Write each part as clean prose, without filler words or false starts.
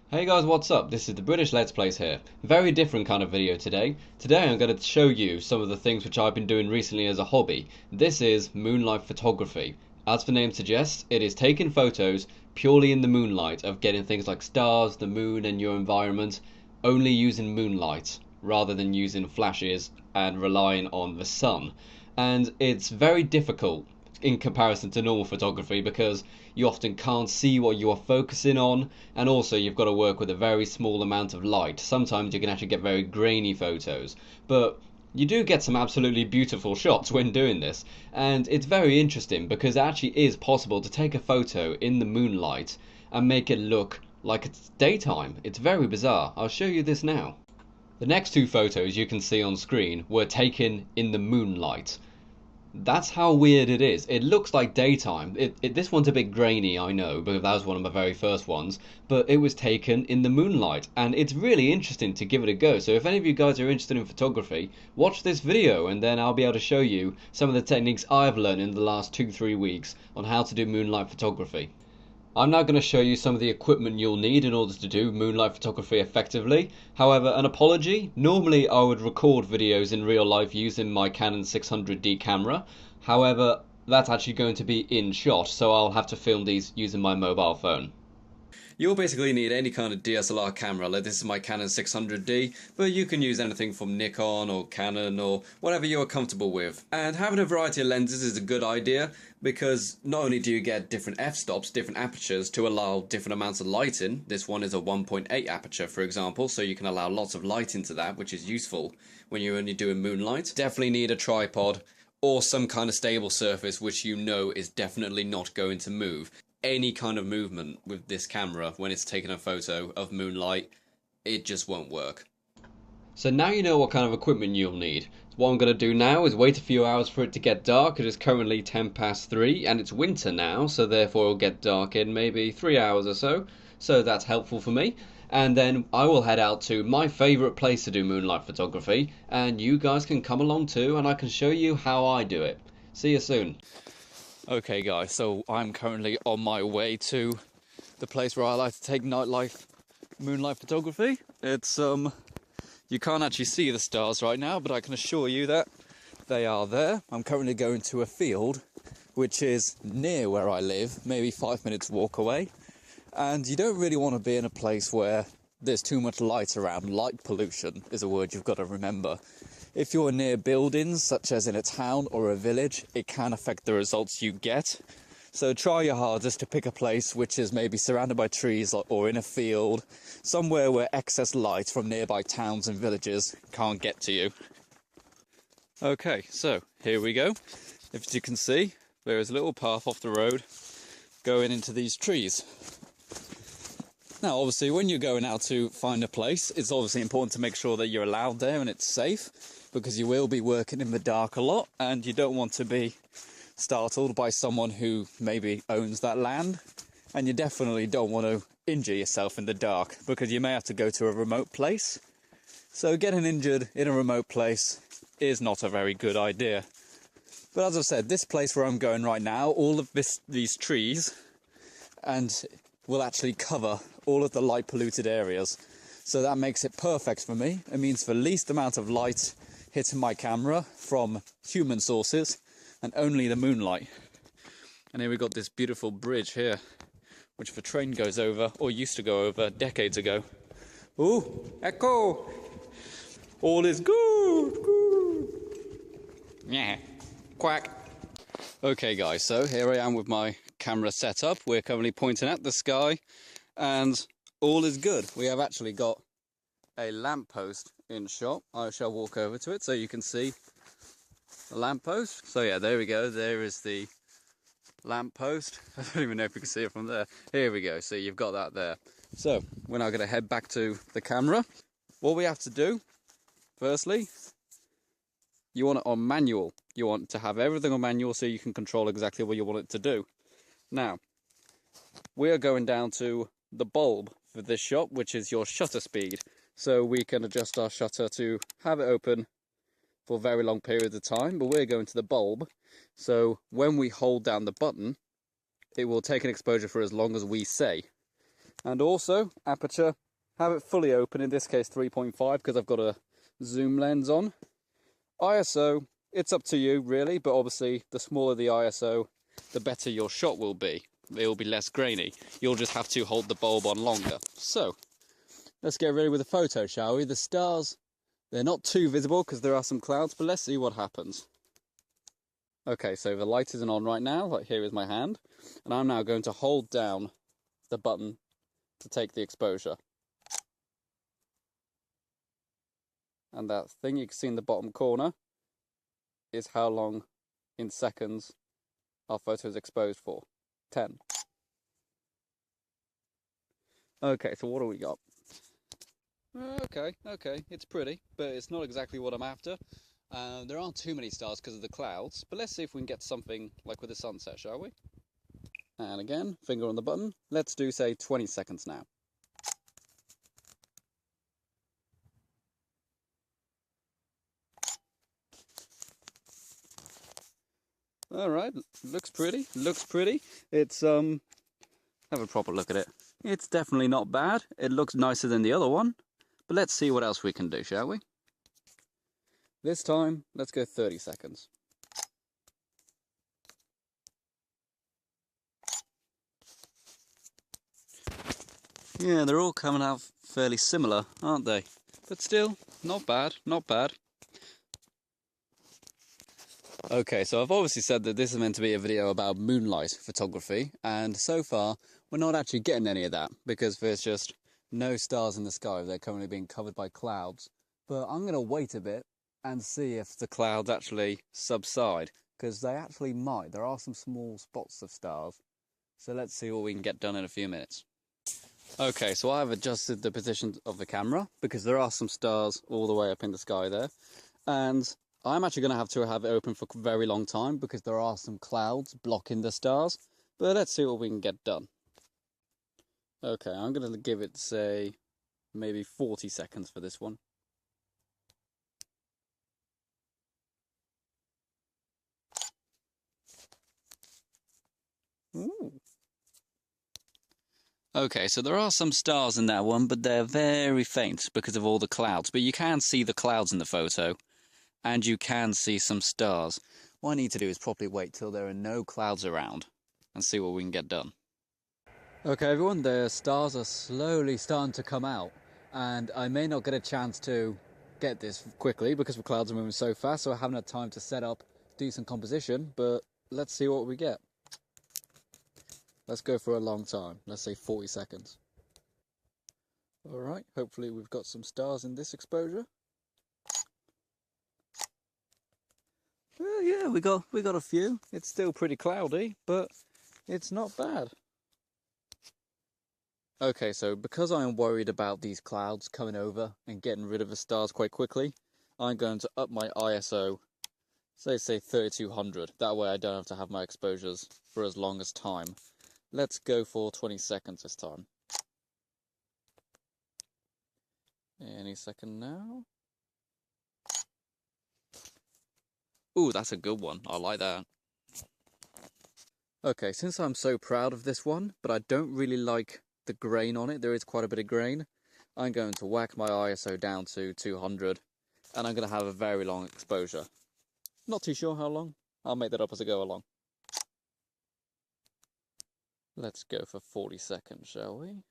Hey guys, what's up? This is the British Let's Plays here. Very different kind of video today. Today I'm going to show you some of the things which I've been doing recently as a hobby. This is moonlight photography. As the name suggests, it is taking photos purely in the moonlight of getting things like stars, the moon and your environment, only using moonlight rather than using flashes and relying on the sun. And it's very difficult in comparison to normal photography because you often can't see what you are focusing on, and also you've got to work with a very small amount of light. Sometimes you can actually get very grainy photos, but you do get some absolutely beautiful shots when doing this, and it's very interesting because it actually is possible to take a photo in the moonlight and make it look like it's daytime. It's very bizarre. I'll show you this now. The next two photos you can see on screen were taken in the moonlight. That's how weird it is. It looks like daytime. This one's a bit grainy, I know, because that was one of my very first ones, but it was taken in the moonlight, and it's really interesting to give it a go. So if any of you guys are interested in photography, watch this video, and then I'll be able to show you some of the techniques I've learned in the last 2-3 weeks on how to do moonlight photography. I'm now going to show you some of the equipment you'll need in order to do moonlight photography effectively. However, an apology, normally I would record videos in real life using my Canon 600D camera. However, that's actually going to be in shot, so I'll have to film these using my mobile phone. You'll basically need any kind of DSLR camera. Like, this is my Canon 600D, but you can use anything from Nikon or Canon or whatever you're comfortable with. And having a variety of lenses is a good idea because not only do you get different f-stops, different apertures to allow different amounts of light in. This one is a 1.8 aperture, for example, so you can allow lots of light into that, which is useful when you're only doing moonlight. Definitely need a tripod or some kind of stable surface which you know is definitely not going to move. Any kind of movement with this camera when it's taking a photo of moonlight, it just won't work. So now you know what kind of equipment you'll need. What I'm going to do now is wait a few hours for it to get dark. It is currently 3:10 and it's winter now, so therefore it'll get dark in maybe 3 hours or so. So that's helpful for me. And then I will head out to my favourite place to do moonlight photography, and you guys can come along too, and I can show you how I do it. See you soon. Okay guys, so I'm currently on my way to the place where I like to take nightlife moonlight photography. It's you can't actually see the stars right now, but I can assure you that they are there. I'm currently going to a field which is near where I live, maybe 5 minutes walk away. And you don't really want to be in a place where there's too much light around. Light pollution is a word you've got to remember. If you're near buildings, such as in a town or a village, it can affect the results you get. So try your hardest to pick a place which is maybe surrounded by trees or in a field, somewhere where excess light from nearby towns and villages can't get to you. Okay, so here we go. As you can see, there is a little path off the road going into these trees. Now, obviously, when you're going out to find a place, it's obviously important to make sure that you're allowed there and it's safe, because you will be working in the dark a lot and you don't want to be startled by someone who maybe owns that land, and you definitely don't want to injure yourself in the dark because you may have to go to a remote place. So getting injured in a remote place is not a very good idea. But as I've said, this place where I'm going right now, all of these trees and will actually cover all of the light polluted areas. So that makes it perfect for me. It means the least amount of light hitting my camera from human sources and only the moonlight. And here we've got this beautiful bridge here, which the train goes over, or used to go over decades ago. Ooh, echo! All is good, good. Yeah, quack. Okay guys, so here I am with my camera set up. We're currently pointing at the sky and all is good. We have actually got a lamppost in shot. I shall walk over to it so you can see the lamppost. So yeah, there we go. There is the lamppost. I don't even know if you can see it from there. Here we go. So you've got that there. So we're now going to head back to the camera. What we have to do, firstly, you want it on manual. You want to have everything on manual so you can control exactly what you want it to do. Now, we are going down to the bulb for this shot, which is your shutter speed. So we can adjust our shutter to have it open for very long periods of time, but we're going to the bulb. So when we hold down the button, it will take an exposure for as long as we say. And also, aperture, have it fully open, in this case 3.5 because I've got a zoom lens on. ISO, it's up to you really, but obviously the smaller the ISO, the better your shot will be. It will be less grainy. You'll just have to hold the bulb on longer. So, let's get ready with the photo, shall we? The stars, they're not too visible because there are some clouds, but let's see what happens. Okay, so the light isn't on right now, like here is my hand, and I'm now going to hold down the button to take the exposure. And that thing you can see in the bottom corner is how long in seconds our photo is exposed for. 10. Okay, so what do we got? Okay, it's pretty, but it's not exactly what I'm after. There aren't too many stars because of the clouds, but let's see if we can get something like with the sunset, shall we? And again, finger on the button. Let's do, say, 20 seconds now. Alright, looks pretty, It's, have a proper look at it. It's definitely not bad. It looks nicer than the other one. But let's see what else we can do, shall we? This time, let's go 30 seconds. Yeah, they're all coming out fairly similar, aren't they? But still, not bad, not bad. Okay, so I've obviously said that this is meant to be a video about moonlight photography, and so far we're not actually getting any of that because there's just no stars in the sky. They're currently being covered by clouds. But I'm going to wait a bit and see if the clouds actually subside, because they actually might. There are some small spots of stars, so let's see what we can get done in a few minutes. Okay, so I've adjusted the position of the camera because there are some stars all the way up in the sky there, and I'm actually going to have it open for a very long time because there are some clouds blocking the stars, but let's see what we can get done. Okay, I'm going to give it, say, maybe 40 seconds for this one. Ooh. Okay, so there are some stars in that one, but they're very faint because of all the clouds. But you can see the clouds in the photo, and you can see some stars. What I need to do is probably wait till there are no clouds around and see what we can get done. Okay everyone, the stars are slowly starting to come out, and I may not get a chance to get this quickly because the clouds are moving so fast, so I haven't had time to set up decent composition, but let's see what we get. Let's go for a long time, let's say 40 seconds. Alright, hopefully we've got some stars in this exposure. Well, yeah, we got a few. It's still pretty cloudy, but it's not bad. Okay, so because I am worried about these clouds coming over and getting rid of the stars quite quickly, I'm going to up my ISO, say 3200. That way I don't have to have my exposures for as long as time. Let's go for 20 seconds this time. Any second now. Ooh, that's a good one. I like that. Okay, since I'm so proud of this one, but I don't really like the grain on it, there is quite a bit of grain, I'm going to whack my ISO down to 200, and I'm going to have a very long exposure. Not too sure how long. I'll make that up as I go along. Let's go for 40 seconds, shall we?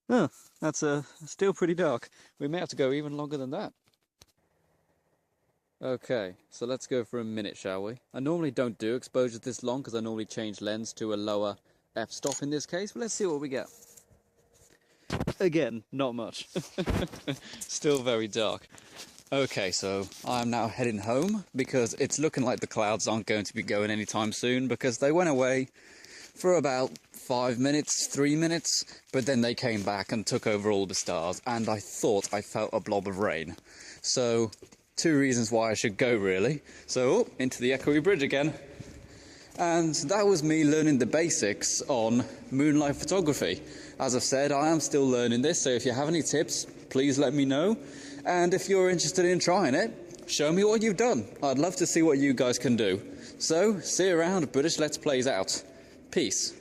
Oh, that's still pretty dark. We may have to go even longer than that. Okay, so let's go for a minute, shall we? I normally don't do exposures this long because I normally change lens to a lower f-stop in this case, but let's see what we get. Again, not much. Still very dark. Okay, so I'm now heading home because it's looking like the clouds aren't going to be going anytime soon because they went away for about 5 minutes, 3 minutes, but then they came back and took over all the stars, and I thought I felt a blob of rain. So, 2 reasons why I should go, really. So, into the echoey bridge again. And that was me learning the basics on moonlight photography. As I've said, I am still learning this, so if you have any tips, please let me know. And if you're interested in trying it, show me what you've done. I'd love to see what you guys can do. So, see you around, British Let's Plays out. Peace.